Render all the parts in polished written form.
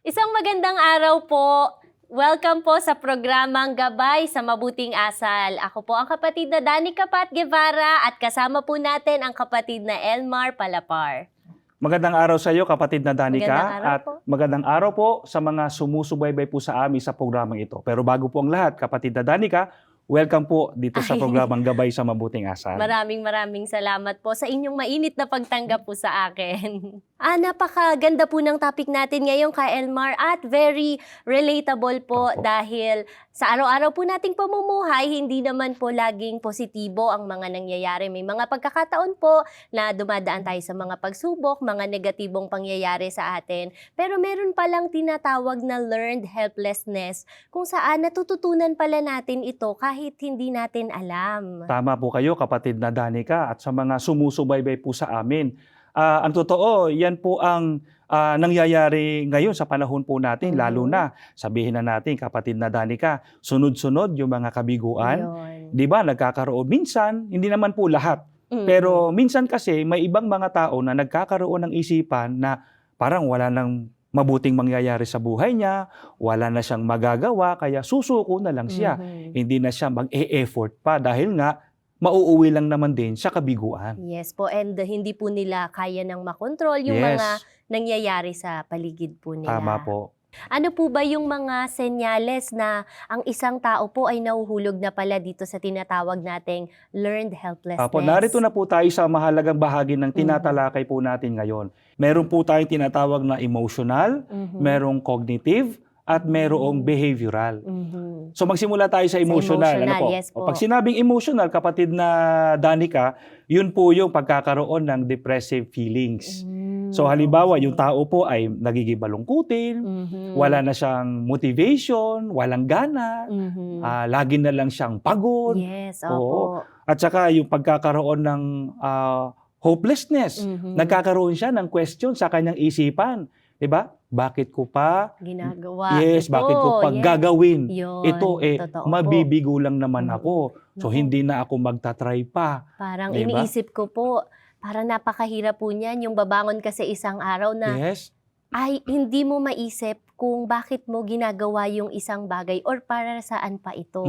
Isang magandang araw po. Welcome po sa programang Gabay sa Mabuting Asal. Ako po ang kapatid na Danica Pat Guevara at kasama po natin ang kapatid na Elmar Palapar. Magandang araw sa iyo, kapatid na Danica, Magandang araw at po. magandang araw po sa mga sumusubaybay po sa amin sa programang ito. Pero bago po ang lahat, kapatid na Danica, welcome po dito sa Ay. programang Gabay sa Mabuting Asal. Maraming salamat po sa inyong mainit na pagtanggap po sa akin. Napakaganda po ng topic natin ngayon kay Elmar at very relatable po Opo. dahil sa araw-araw po nating pamumuhay, hindi naman po laging positibo ang mga nangyayari. May mga pagkakataon po na dumadaan tayo sa mga pagsubok, mga negatibong pangyayari sa atin. Pero meron palang tinatawag na learned helplessness kung saan natututunan pala natin ito kahit hindi natin alam. Tama po kayo, kapatid na Danica, at sa mga sumusubaybay po sa amin. Ang totoo, yan po ang nangyayari ngayon sa panahon po natin, lalo na, sabihin na natin, kapatid na Danica, sunod-sunod yung mga kabiguan. Yun. Di ba, nagkakaroon minsan, hindi naman po lahat. Pero minsan kasi may ibang mga tao na nagkakaroon ng isipan na parang wala nang mabuting mangyayari sa buhay niya, wala na siyang magagawa, kaya susuko na lang siya. Hindi na siya mag-e-effort pa dahil nga mauuwi lang naman din sa kabiguan. Yes po, and hindi po nila kaya nang makontrol yung Yes. mga nangyayari sa paligid po nila. Tama po. Ano po ba yung mga senyales na ang isang tao po ay nahuhulog na pala dito sa tinatawag nating learned helplessness? Apo, narito na po tayo sa mahalagang bahagi ng tinatalakay po natin ngayon. Meron po tayong tinatawag na emotional, merong cognitive, at merong behavioral. So magsimula tayo sa emotional. emotional, Ano po? yes po. Pag sinabing emotional, kapatid na Danica, yun po yung pagkakaroon ng depressive feelings. So halimbawa, yung tao po ay nagiging malungkutin, wala na siyang motivation, walang gana, lagi na lang siyang pagod. Yes, Oo. opo. At saka yung pagkakaroon ng hopelessness. Nagkakaroon siya ng question sa kanyang isipan. Diba? Bakit ko pa? Ginagawa. Yes, ito. bakit ko pa Yes. gagawin? Yun, Ito totoo po. mabibigo lang naman ako. So Naku. hindi na ako magta-try pa. Parang Diba? iniisip ko po, parang napakahirap po niyan yung babangon kasi isang araw na Yes. ay hindi mo maisip kung bakit mo ginagawa yung isang bagay or para saan pa ito.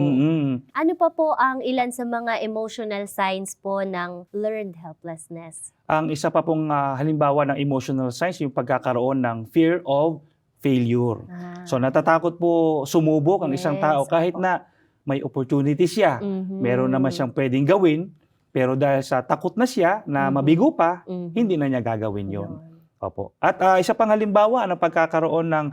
Ano pa po ang ilan sa mga emotional signs po ng learned helplessness? Ang isa pa pong halimbawa ng emotional signs, yung pagkakaroon ng fear of failure. So natatakot po sumubok ang isang Yes, tao kahit opo. na may opportunity siya. Meron naman siyang pwedeng gawin, pero dahil sa takot na siya na mabigo pa, hindi na niya gagawin yon. Opo. At isa pang halimbawa ng pagkakaroon ng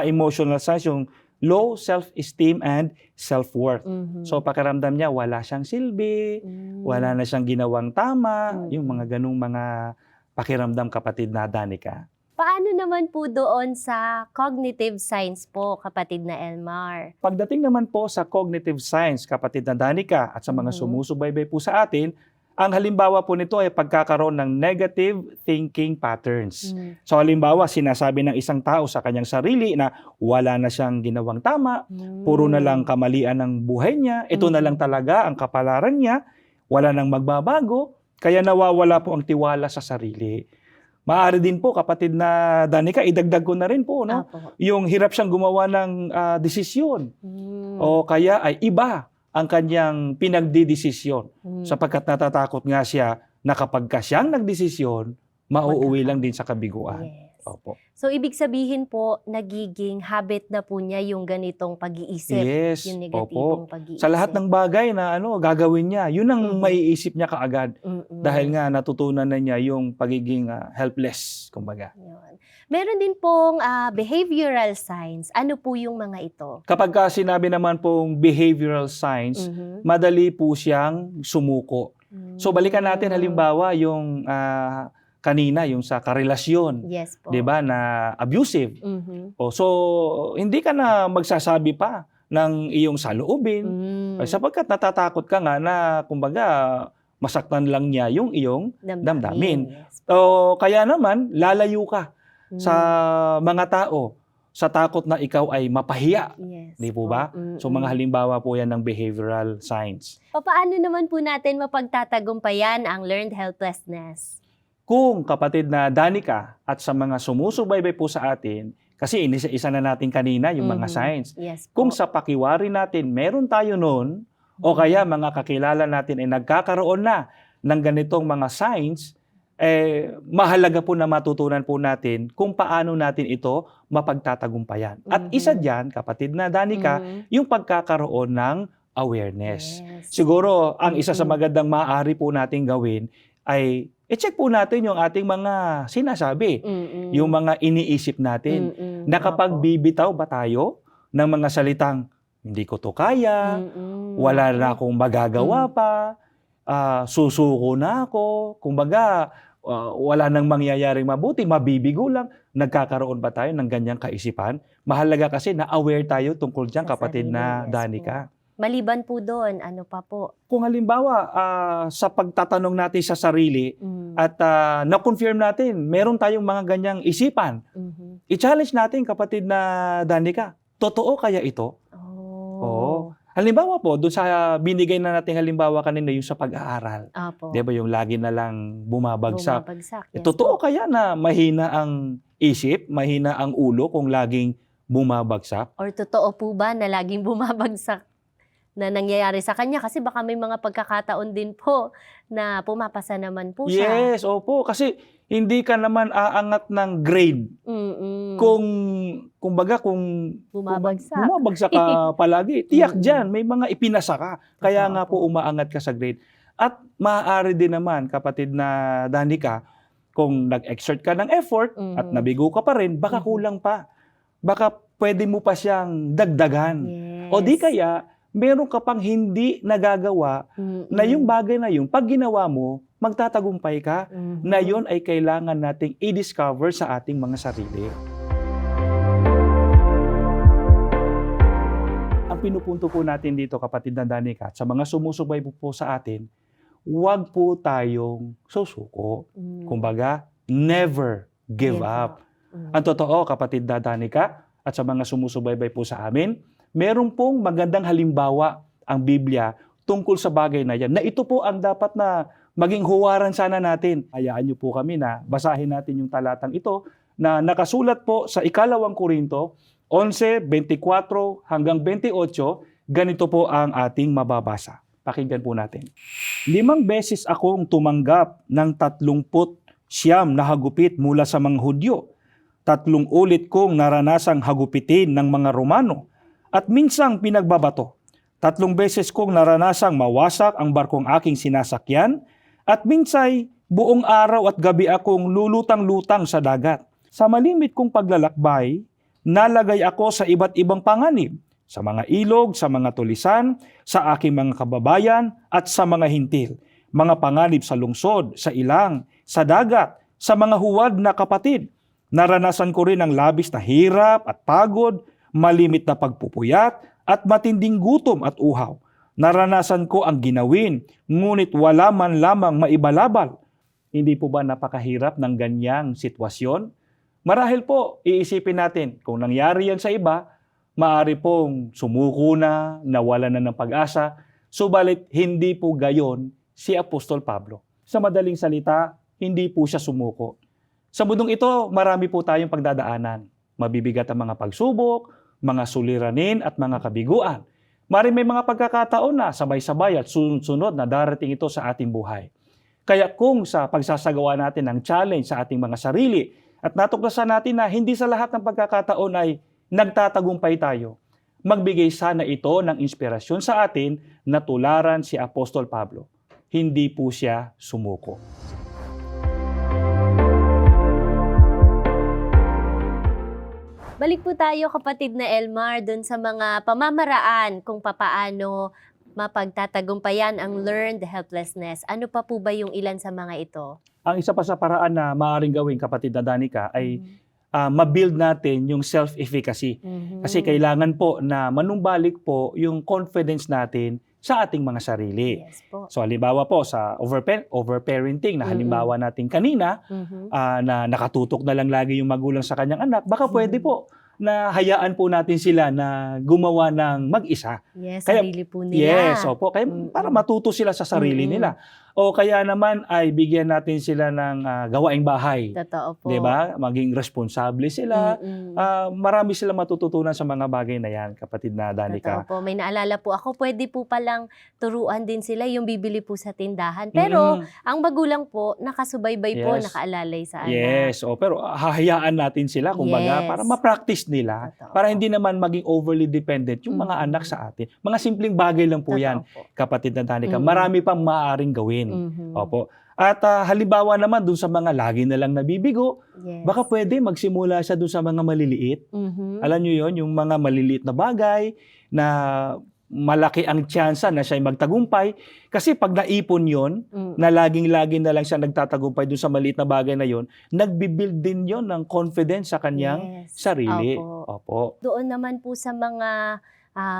emotional signs, yung low self-esteem and self-worth. So pakiramdam niya wala siyang silbi, wala na siyang ginawang tama, yung mga ganung mga pakiramdam, kapatid na Danica. Paano naman po doon sa cognitive signs po, kapatid na Elmar? Pagdating naman po sa cognitive science, kapatid na Danica, at sa mga sumusubaybay po sa atin, ang halimbawa po nito ay pagkakaroon ng negative thinking patterns. So halimbawa, sinasabi ng isang tao sa kanyang sarili na wala na siyang ginawang tama, puro na lang kamalian ng buhay niya, ito na lang talaga ang kapalaran niya, wala nang magbabago, kaya nawawala po ang tiwala sa sarili. Maaari din po, kapatid na Danica, idagdag ko na rin po, no? Apo. Yung hirap siyang gumawa ng desisyon. O kaya ay iba ang kanyang pinagdidesisyon. Sapagkat natatakot nga siya na kapag ka siyang nagdesisyon, mauuwi lang din sa kabiguan. Yes. Opo. So, ibig sabihin po, nagiging habit na po niya yung ganitong pag-iisip. Yes. Yung Opo. negatibong pag-iisip. Sa lahat ng bagay na gagawin niya, yun ang maiisip niya kaagad. Dahil nga natutunan na niya yung pagiging helpless, kumbaga. Yun. Meron din pong behavioral signs. Ano po yung mga ito? Kapag ka sinabi naman pong behavioral signs, madali po siyang sumuko. So balikan natin halimbawa yung kanina, yung sa karelasyon, Yes po. 'di ba, na abusive. So hindi ka na magsasabi pa ng iyong saloobin sapagkat natatakot ka nga na kumbaga masaktan lang niya yung iyong damdamin. Yes. So kaya naman lalayo ka sa mga tao sa takot na ikaw ay mapahiya. Yes. Di po ba? So mga halimbawa po yan ng behavioral signs. Paano naman po natin mapagtatagumpayan ang learned helplessness? Kung, kapatid na Danica, at sa mga sumusubaybay po sa atin, Kasi isa na natin kanina yung mga Mhm. signs. Yes po. Kung sa pakiwari natin meron tayo noon, o kaya mga kakilala natin ay nagkakaroon na ng ganitong mga signs, mahalaga po na matutunan po natin kung paano natin ito mapagtatagumpayan. At isa diyan, kapatid na Danica, yung pagkakaroon ng awareness. Yes. Siguro, ang isa sa magandang maaari po nating gawin ay i-check po natin yung ating mga sinasabi, yung mga iniisip natin. Na kapag bibitaw ba tayo ng mga salitang, hindi ko to kaya, wala na akong magagawa pa, susuko na ako, kumbaga, wala nang mangyayaring mabuti, mabibigo lang. Nagkakaroon ba tayo ng ganyang kaisipan? Mahalaga kasi na aware tayo tungkol dyan, Sa kapatid sarili, na yes Danica. Maliban po doon, ano pa po? Kung halimbawa, sa pagtatanong natin sa sarili at na-confirm natin, meron tayong mga ganyang isipan, i-challenge natin, kapatid na Danica, totoo kaya ito? Oo. Halimbawa po, doon sa binigay na nating halimbawa kanina, yung sa pag-aaral. Opo. Di ba yung lagi na lang bumabagsak? Bumabagsak. Yes Totoo po. kaya na mahina ang isip, mahina ang ulo kung laging bumabagsak? Or totoo po ba na laging bumabagsak na nangyayari sa kanya? Kasi baka may mga pagkakataon din po na pumapasa naman po siya. Yes, opo. Kasi hindi ka naman aangat ng grade kung bumabagsak ka palagi. Tiyak dyan, may mga ipinasa ka. Kaya nga po umaangat ka sa grade. At maaari din naman, kapatid na Danica, kung nag-exert ka ng effort at nabigo ka pa rin, baka kulang pa. Baka pwede mo pa siyang dagdagan. Yes. O di kaya, meron ka pang hindi nagagawa na yung bagay na yun, pag ginawa mo, magtatagumpay ka, na yun ay kailangan nating i-discover sa ating mga sarili. Ang pinupunto po natin dito, kapatid na Danica, sa mga sumusubaybay po sa atin, huwag po tayong susuko. Kumbaga, never give up. Ang totoo, kapatid na Danica, at sa mga sumusubaybay po sa amin, meron pong magandang halimbawa ang Biblia tungkol sa bagay na yan, na ito po ang dapat na maging huwaran sana natin. Hayaan niyo po kami na basahin natin yung talatang ito na nakasulat po sa 2 Korinto 11:24 hanggang 28. Ganito po ang ating mababasa. Pakinggan po natin. 5 beses akong tumanggap ng 39 na hagupit mula sa mga Hudyo. 3 ulit kong naranasang hagupitin ng mga Romano at minsang pinagbabato. 3 beses kong naranasang mawasak ang barkong aking sinasakyan at minsay buong araw at gabi akong lulutang-lutang sa dagat. Sa malimit kong paglalakbay, nalagay ako sa iba't ibang panganib, sa mga ilog, sa mga tulisan, sa aking mga kababayan at sa mga hintil. Mga panganib sa lungsod, sa ilang, sa dagat, sa mga huwad na kapatid. Naranasan ko rin ang labis na hirap at pagod, malimit na pagpupuyat, at matinding gutom at uhaw. Naranasan ko ang ginawin, ngunit wala man lamang maibalabal. Hindi po ba napakahirap ng ganyang sitwasyon? Marahil po, iisipin natin, kung nangyari yan sa iba, maaari pong sumuko na, nawala na ng pag-asa, subalit hindi po gayon si Apostol Pablo. Sa madaling salita, hindi po siya sumuko. Sa mundong ito, marami po tayong pagdadaanan. Mabibigat ang mga pagsubok, mga suliranin at mga kabiguan. Maaaring may mga pagkakataon na sabay-sabay at sunod-sunod na darating ito sa ating buhay. Kaya kung sa pagsasagawa natin ng challenge sa ating mga sarili at natuklasan natin na hindi sa lahat ng pagkakataon ay nagtatagumpay tayo, magbigay sana ito ng inspirasyon sa atin na tularan si Apostol Pablo. Hindi po siya sumuko. Balik po tayo, kapatid na Elmar, dun sa mga pamamaraan kung papaano mapagtatagumpayan ang learned helplessness. Ano pa po ba yung ilan sa mga ito? Ang isa pa sa paraan na maaaring gawin, kapatid na Danica, ay ma-build natin yung self-efficacy. Kasi kailangan po na manumbalik po yung confidence natin sa ating mga sarili. Yes po. So halimbawa po sa overparenting na halimbawa natin kanina, na nakatutok na lang lagi yung magulang sa kanyang anak, baka pwede po na hayaan po natin sila na gumawa ng mag-isa. Yes, Kaya, sarili po nila. Yes, opo. Kaya para matuto sila sa sarili nila. O kaya naman ay bigyan natin sila ng gawaing bahay. Totoo po. 'Di ba? Maging responsable sila. Marami silang matututunan sa mga bagay na 'yan, kapatid na Danica. Totoo po. May naalala po ako, pwede po palang turuan din sila yung bibili po sa tindahan. Pero ang magulang po, nakasubaybay po, Yes. nakaalalay sa anak. Yes, pero hahayaan natin sila kumbaga Yes. para ma-practice nila, Totoo para po. hindi naman maging overly dependent yung mga anak sa atin. Mga simpleng bagay lang po 'yan, Totoo po. kapatid na Danica. Mm. Marami pang maaaring gawin. Mhm. Opo. At halimbawa naman dun sa mga lagi na lang nabibigo, Yes. baka pwede magsimula siya dun sa mga maliliit. Mhm. Alam niyo 'yon, yung mga maliliit na bagay na malaki ang tsansa na siya ay magtagumpay. Kasi pag naipon 'yon, na laging-lagi na lang siya nagtatagumpay dun sa maliit na bagay na 'yon, nagbi-build din 'yon ng confidence sa kanyang Yes. sarili. Opo. Opo. Doon naman po sa mga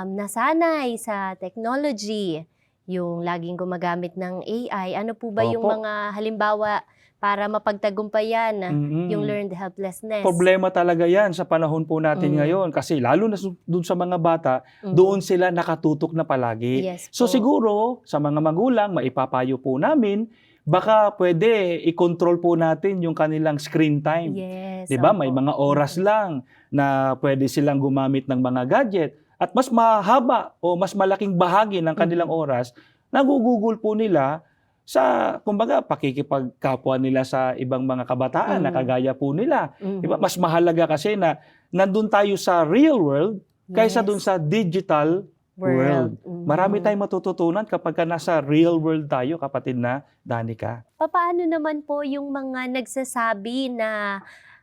nasanay sa technology, yung laging gumagamit ng AI, ano po ba yung Opo. mga halimbawa para mapagtagumpayan yung learned helplessness? Problema talaga 'yan sa panahon po natin ngayon kasi lalo na dun sa mga bata, doon sila nakatutok na palagi. Yes So po. siguro sa mga magulang, maipapayo po namin, baka pwede i-control po natin yung kanilang screen time. Yes. 'Di ba? May opo. mga oras lang na pwede silang gumamit ng mga gadget at mas mahaba o mas malaking bahagi ng kanilang oras nagugugol po nila sa kumbaga pakikipagkapwa nila sa ibang mga kabataan na kagaya po nila. 'Di ba? Mas mahalaga kasi na nandun tayo sa real world kaysa Yes. dun sa digital world. Marami tayong matututunan kapag nasa real world tayo, kapatid na Danica. Papaano naman po yung mga nagsasabi na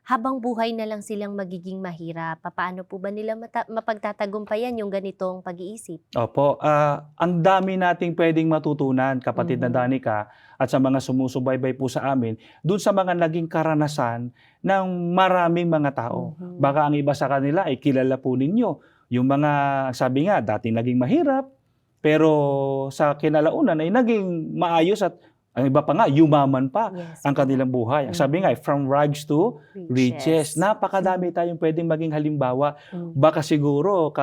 habang buhay na lang silang magiging mahirap? Papaano po ba nila mapagtatagumpayan yung ganitong pag-iisip? Opo, ang dami nating pwedeng matutunan, kapatid na Danica, at sa mga sumusubaybay po sa amin, dun sa mga naging karanasan ng maraming mga tao. Baka ang iba sa kanila ay kilala po ninyo. Yung mga, sabi nga, dating naging mahirap, pero sa kinalaunan ay naging maayos at ang iba pa nga, yumaman pa Yes. ang kanilang buhay. Ang sabi nga, from rags to riches. Napakadami tayong pwedeng maging halimbawa. Baka siguro,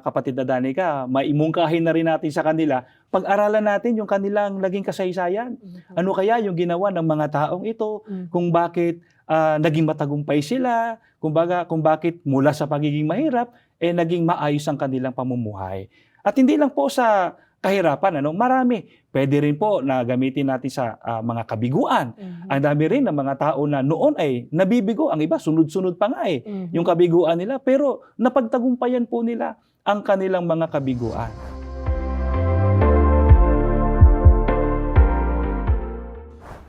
kapatid na Danica, maimungkahin na rin natin sa kanila, pag-aralan natin yung kanilang naging kasaysayan. Ano kaya yung ginawa ng mga taong ito, kung bakit naging matagumpay sila, kung bakit mula sa pagiging mahirap, naging maayos ang kanilang pamumuhay. At hindi lang po sa kahirapan, marami. Pwede rin po na gamitin natin sa mga kabiguan. Ang dami rin ng mga tao na noon ay nabibigo. Ang iba, sunod-sunod pa nga yung kabiguan nila. Pero napagtagumpayan po nila ang kanilang mga kabiguan.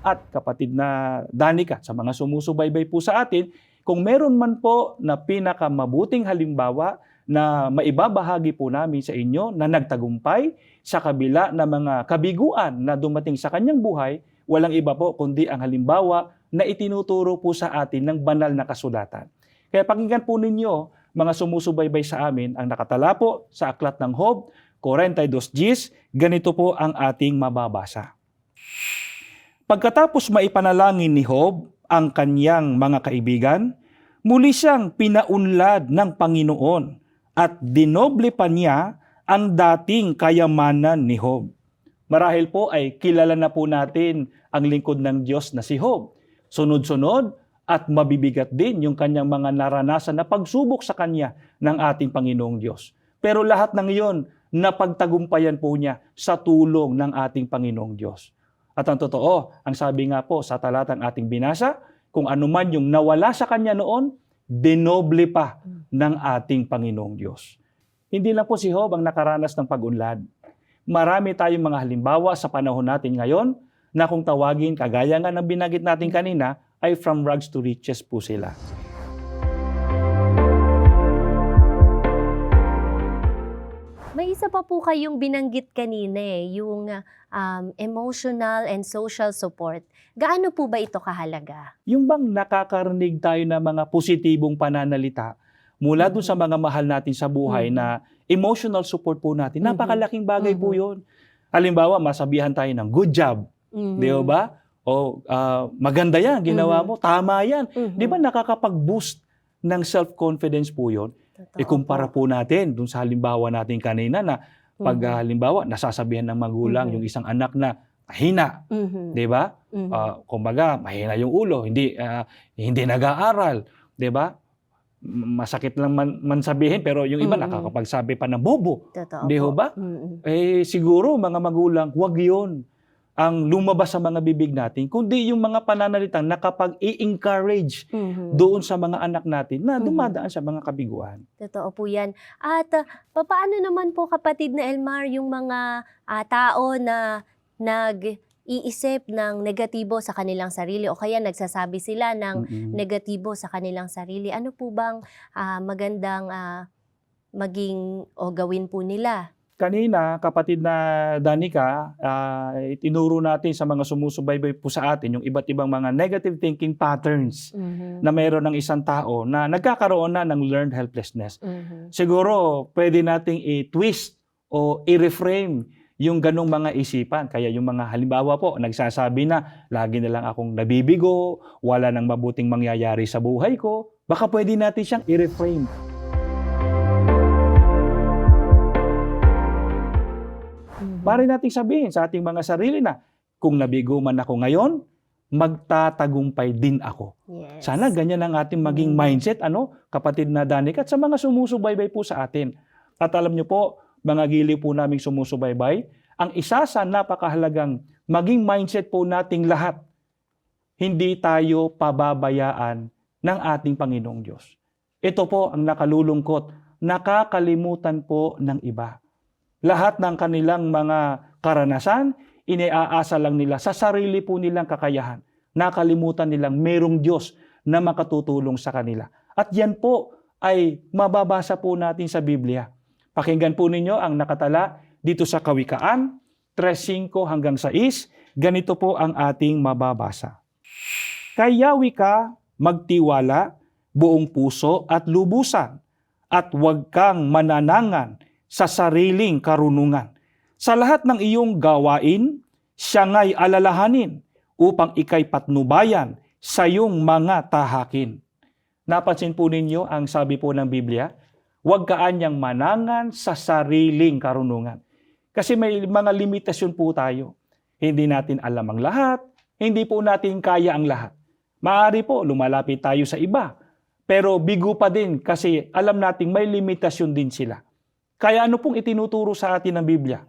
At kapatid na Danica, sa mga sumusubaybay po sa atin, kung meron man po na pinakamabuting halimbawa na maibabahagi po namin sa inyo na nagtagumpay sa kabila ng mga kabiguan na dumating sa kanyang buhay, walang iba po kundi ang halimbawa na itinuturo po sa atin ng banal na kasulatan. Kaya pakinggan po ninyo, mga sumusubaybay sa amin, ang nakatala po sa Aklat ng Job, 42:10, ganito po ang ating mababasa. Pagkatapos maipanalangin ni Job ang kanyang mga kaibigan, muli siyang pinaunlad ng Panginoon at dinoble pa niya ang dating kayamanan ni Job. Marahil po ay kilala na po natin ang lingkod ng Diyos na si Job. Sunod-sunod at mabibigat din yung kanyang mga naranasan na pagsubok sa kanya ng ating Panginoong Diyos. Pero lahat ng iyon, napagtagumpayan po niya sa tulong ng ating Panginoong Diyos. At ang totoo, ang sabi nga po sa talatang ating binasa, kung anuman yung nawala sa kanya noon, dinoble pa ng ating Panginoong Diyos. Hindi lang po si Job ang nakaranas ng pag-unlad. Marami tayong mga halimbawa sa panahon natin ngayon na kung tawagin, kagaya nga ng binanggit natin kanina, ay from rags to riches po sila. May isa pa po kayong binanggit kanina yung emotional and social support. Gaano po ba ito kahalaga? Yung bang nakakarinig tayo ng mga positibong pananalita mula dun sa mga mahal natin sa buhay na emotional support po natin, napakalaking bagay po yun. Halimbawa, masabihan tayo ng good job, di ba? O maganda yan, ginawa mo, tama yan. Di ba nakakapag-boost ng self-confidence po yun? Ikumpara po natin dun sa halimbawa natin kanina na pag halimbawa nasasabihan ng magulang yung isang anak na mahina, Mhm. 'di ba? Mhm. Kumbaga, mahina yung ulo, hindi nag-aaral, 'di ba? Masakit lang man sabihin pero yung iba Mm. nakakapagsabi pa ng bobo, Totoo 'di po. ho ba? Mm. Siguro mga magulang, 'wag 'yun ang lumabas sa mga bibig natin, kundi yung mga pananalitang nakapag-i-encourage Mhm. doon sa mga anak natin na Mhm. dumadaan sa mga kabiguan. Totoo po 'yan. At, papaano naman po kapatid na Elmar yung mga, tao na nag-iisip ng negatibo sa kanilang sarili o kaya nagsasabi sila ng Mm. negatibo sa kanilang sarili. Ano po bang, magandang, maging o gawin po nila? Kanina, kapatid na Danica, itinuro natin sa mga sumusubaybay po sa atin yung iba't ibang mga negative thinking patterns Mhm. na mayroon ng isang tao na nagkakaroon na ng learned helplessness. Mhm. Siguro, pwede nating i-twist o i-reframe yung ganong mga isipan. Kaya yung mga halimbawa po, nagsasabi na, lagi na lang akong nabibigo, wala nang mabuting mangyayari sa buhay ko. Baka pwede natin siyang i-reframe. Mhm. Maaari nating sabihin sa ating mga sarili na, kung nabigo man ako ngayon, magtatagumpay din ako. Yes. Sana ganyan ang ating maging mindset, kapatid na Danica, at sa mga sumusubaybay po sa atin. At alam niyo po, mga giliw po naming sumusubaybay, ang isa sa napakahalagang maging mindset po nating lahat, hindi tayo pababayaan ng ating Panginoong Diyos. Ito po ang nakalulungkot, nakakalimutan po ng iba. Lahat ng kanilang mga karanasan, iniaasa lang nila sa sarili po nilang kakayahan. Nakalimutan nilang merong Diyos na makatutulong sa kanila. At yan po ay mababasa po natin sa Biblia. Pakinggan po ninyo ang nakatala dito sa Kawikaan 3:5 hanggang 6. Ganito po ang ating mababasa. Kay Yahweh ka magtiwala buong puso at lubusan, at huwag kang mananangan sa sariling karunungan. Sa lahat ng iyong gawain, siya nga'y alalahanin upang ika'y patnubayan sa iyong mga tahakin. Napansin po ninyo ang sabi po ng Biblia, huwag kaanyang manangan sa sariling karunungan. Kasi may mga limitasyon po tayo. Hindi natin alam ang lahat, hindi po natin kaya ang lahat. Maaari po lumalapit tayo sa iba, pero bigo pa din kasi alam nating may limitasyon din sila. Kaya ano pong itinuturo sa atin ng Biblia?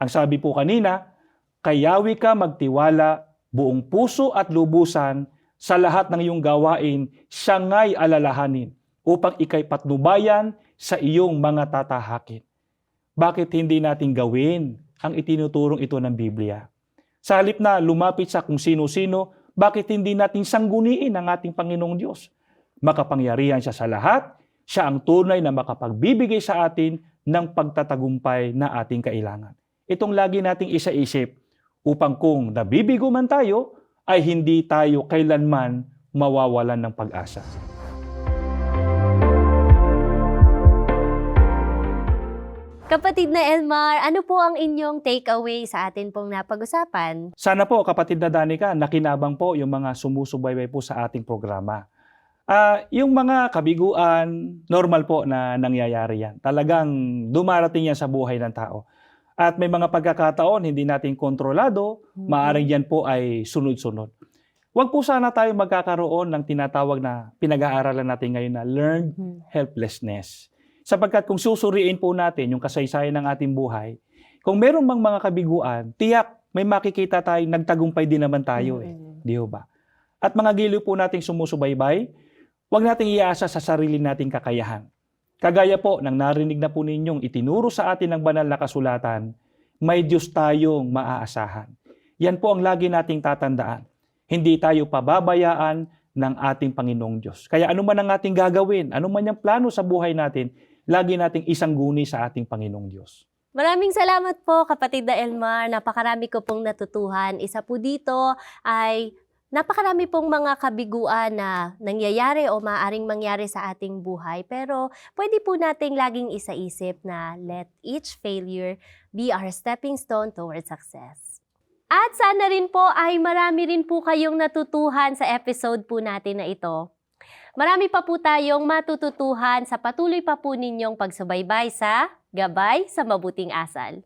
Ang sabi po kanina, kay Yahweh ka magtiwala buong puso at lubusan, sa lahat ng iyong gawain, siya nga'y alalahanin upang ika'y patnubayan sa iyong mga tatahakin. Bakit hindi natin gawin ang itinuturong ito ng Biblia? Sa halip na lumapit sa kung sino-sino, bakit hindi natin sangguniin ang ating Panginoong Diyos? Makapangyarihan siya sa lahat, siya ang tunay na makapagbibigay sa atin ng pagtatagumpay na ating kailangan. Itong lagi nating isaisip upang kung nabibigo man tayo, ay hindi tayo kailanman mawawalan ng pag-asa. Kapatid na Elmar, ano po ang inyong takeaway sa atin pong napag-usapan? Sana po, kapatid na Danica, nakinabang po yung mga sumusubaybay po sa ating programa. Yung mga kabiguan, normal po na nangyayari yan. Talagang dumarating yan sa buhay ng tao. At may mga pagkakataon, hindi natin kontrolado, maaaring yan po ay sunod-sunod. Huwag po sana tayo magkakaroon ng tinatawag na pinag-aaralan natin ngayon na learned helplessness. Sapagkat kung susuriin po natin yung kasaysayan ng ating buhay, kung meron bang mga kabiguan, tiyak may makikita tayo, nagtagumpay din naman tayo Di ba? At mga giliw po nating sumusubaybay, huwag nating iasa sa sarili nating kakayahan. Kagaya po ng narinig na po ninyong itinuro sa atin ng banal na kasulatan, may Diyos tayong maaasahan. Yan po ang lagi nating tatandaan. Hindi tayo pababayaan ng ating Panginoong Diyos. Kaya ano man ang ating gagawin, ano man yung plano sa buhay natin, lagi nating isangguni sa ating Panginoong Diyos. Maraming salamat po, kapatid na Elmar. Napakarami ko pong natutuhan. Isa po dito ay napakarami pong mga kabiguan na nangyayari o maaaring mangyari sa ating buhay. Pero pwede po nating laging isaisip na let each failure be our stepping stone towards success. At sana rin po ay marami rin po kayong natutuhan sa episode po natin na ito. Marami pa po tayong matututuhan sa patuloy pa po ninyong pagsubaybay sa Gabay sa Mabuting Asal.